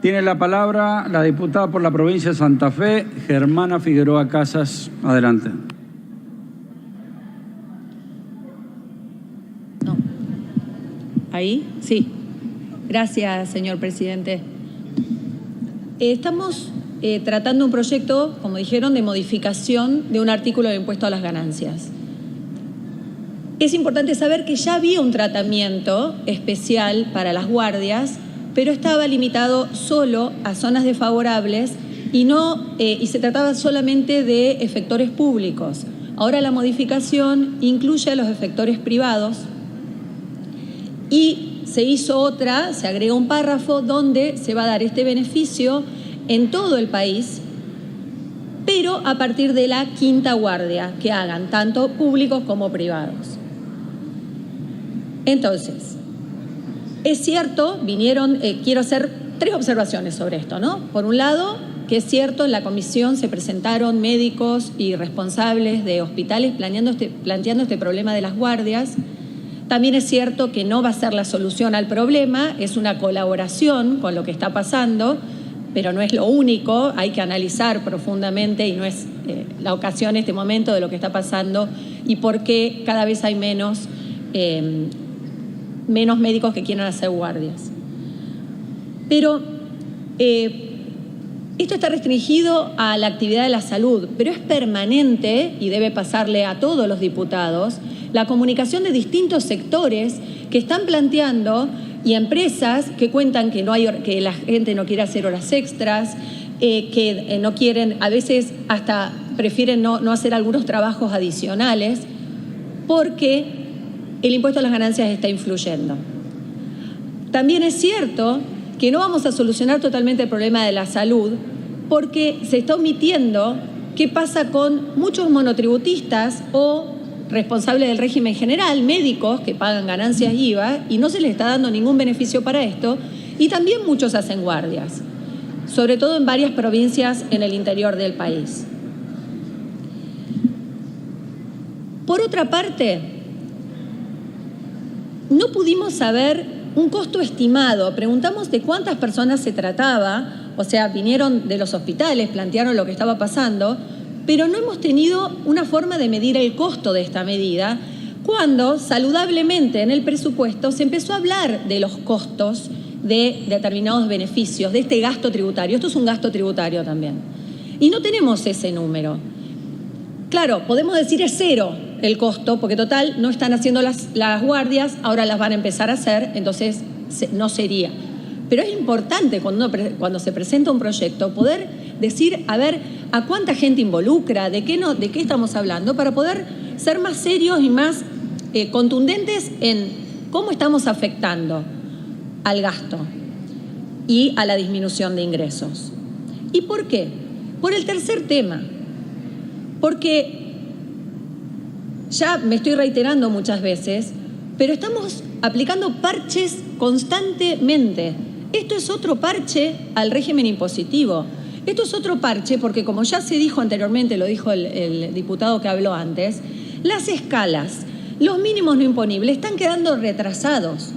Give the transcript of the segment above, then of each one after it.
Tiene la palabra la diputada por la provincia de Santa Fe, Germana Figueroa Casas. Adelante. No. ¿Ahí? Sí. Gracias, señor presidente. Estamos tratando un proyecto, como dijeron, de modificación de un artículo del impuesto a las ganancias. Es importante saber que ya había un tratamiento especial para las guardias, pero estaba limitado solo a zonas desfavorables y se trataba solamente de efectores públicos. Ahora la modificación incluye a los efectores privados y se hizo otra, se agregó un párrafo donde se va a dar este beneficio en todo el país, pero a partir de la quinta guardia que hagan, tanto públicos como privados. Entonces, es cierto, quiero hacer 3 observaciones sobre esto, ¿no? Por un lado, que es cierto, en la comisión se presentaron médicos y responsables de hospitales planteando este problema de las guardias. También es cierto que no va a ser la solución al problema, es una colaboración con lo que está pasando, pero no es lo único, hay que analizar profundamente y no es la ocasión, este momento, de lo que está pasando y por qué cada vez hay menos médicos que quieran hacer guardias. Pero esto está restringido a la actividad de la salud, pero es permanente y debe pasarle a todos los diputados la comunicación de distintos sectores que están planteando y empresas que cuentan que la gente no quiere hacer horas extras, que no quieren, a veces hasta prefieren no hacer algunos trabajos adicionales porque el impuesto a las ganancias está influyendo. También es cierto que no vamos a solucionar totalmente el problema de la salud porque se está omitiendo qué pasa con muchos monotributistas o responsables del régimen general, médicos que pagan ganancias IVA y no se les está dando ningún beneficio para esto, y también muchos hacen guardias, sobre todo en varias provincias en el interior del país. Por otra parte, no pudimos saber un costo estimado. Preguntamos de cuántas personas se trataba, o sea, vinieron de los hospitales, plantearon lo que estaba pasando, pero no hemos tenido una forma de medir el costo de esta medida, cuando saludablemente en el presupuesto se empezó a hablar de los costos de determinados beneficios, de este gasto tributario. Esto es un gasto tributario también. Y no tenemos ese número. Claro, podemos decir es cero el costo, porque total no están haciendo las guardias, ahora las van a empezar a hacer, entonces no sería. Pero es importante cuando se presenta un proyecto poder decir, a ver, a cuánta gente involucra, de qué estamos hablando, para poder ser más serios y más contundentes en cómo estamos afectando al gasto y a la disminución de ingresos. ¿Y por qué? Por el tercer tema. Porque ya me estoy reiterando muchas veces, pero estamos aplicando parches constantemente. Esto es otro parche al régimen impositivo. Esto es otro parche porque, como ya se dijo anteriormente, lo dijo el diputado que habló antes, las escalas, los mínimos no imponibles están quedando retrasados.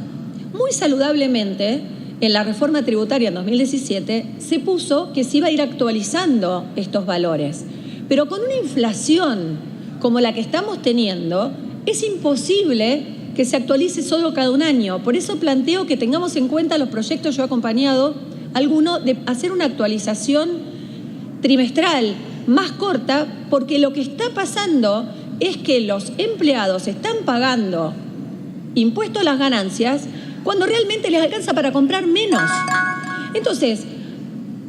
Muy saludablemente, en la reforma tributaria en 2017 se puso que se iba a ir actualizando estos valores. Pero con una inflación como la que estamos teniendo, es imposible que se actualice solo cada un año. Por eso planteo que tengamos en cuenta los proyectos, yo he acompañado alguno, de hacer una actualización trimestral más corta, porque lo que está pasando es que los empleados están pagando impuesto a las ganancias cuando realmente les alcanza para comprar menos. Entonces,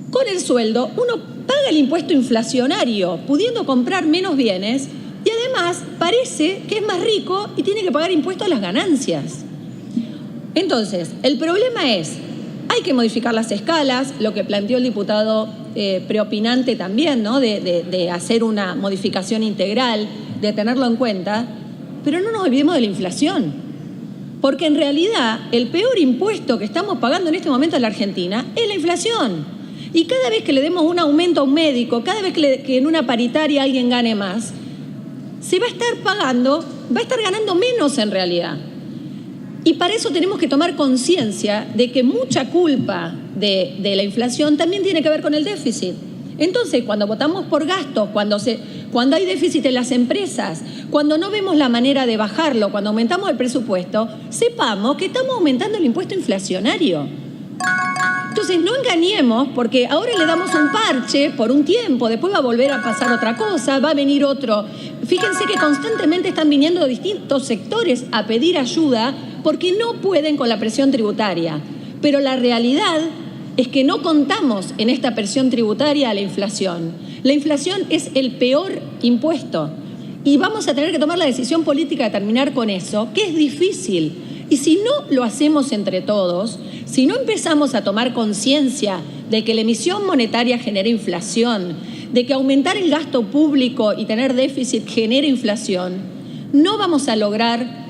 con el sueldo uno paga el impuesto inflacionario, pudiendo comprar menos bienes, y además parece que es más rico y tiene que pagar impuesto a las ganancias. Entonces, el problema es, hay que modificar las escalas, lo que planteó el diputado preopinante también, ¿no? de hacer una modificación integral, de tenerlo en cuenta, pero no nos olvidemos de la inflación, porque en realidad el peor impuesto que estamos pagando en este momento en la Argentina es la inflación. Y cada vez que le demos un aumento a un médico, cada vez que en una paritaria alguien gane más, se va a estar pagando, va a estar ganando menos en realidad. Y para eso tenemos que tomar conciencia de que mucha culpa de la inflación también tiene que ver con el déficit. Entonces, cuando votamos por gastos, cuando hay déficit en las empresas, cuando no vemos la manera de bajarlo, cuando aumentamos el presupuesto, sepamos que estamos aumentando el impuesto inflacionario. Entonces, no engañemos, porque ahora le damos un parche por un tiempo, después va a volver a pasar otra cosa, va a venir otro. Fíjense que constantemente están viniendo distintos sectores a pedir ayuda porque no pueden con la presión tributaria. Pero la realidad es que no contamos en esta presión tributaria a la inflación. La inflación es el peor impuesto y vamos a tener que tomar la decisión política de terminar con eso, que es difícil. Y si no lo hacemos entre todos, si no empezamos a tomar conciencia de que la emisión monetaria genera inflación, de que aumentar el gasto público y tener déficit genera inflación, no vamos a lograr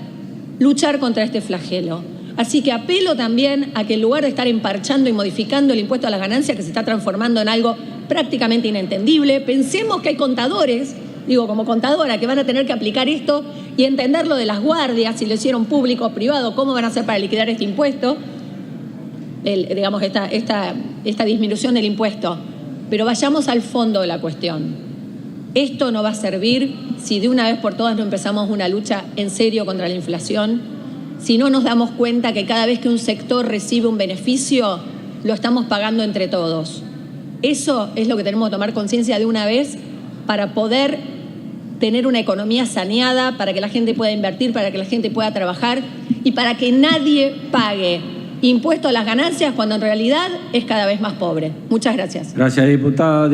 luchar contra este flagelo. Así que apelo también a que en lugar de estar emparchando y modificando el impuesto a las ganancias, que se está transformando en algo prácticamente inentendible, pensemos que hay contadores, digo como contadora, que van a tener que aplicar esto y entender lo de las guardias, si lo hicieron público o privado, cómo van a hacer para liquidar este impuesto, digamos esta disminución del impuesto. Pero vayamos al fondo de la cuestión. Esto no va a servir si de una vez por todas no empezamos una lucha en serio contra la inflación, si no nos damos cuenta que cada vez que un sector recibe un beneficio, lo estamos pagando entre todos. Eso es lo que tenemos que tomar conciencia de una vez para poder tener una economía saneada, para que la gente pueda invertir, para que la gente pueda trabajar y para que nadie pague impuesto a las ganancias cuando en realidad es cada vez más pobre. Muchas gracias. Gracias, diputada.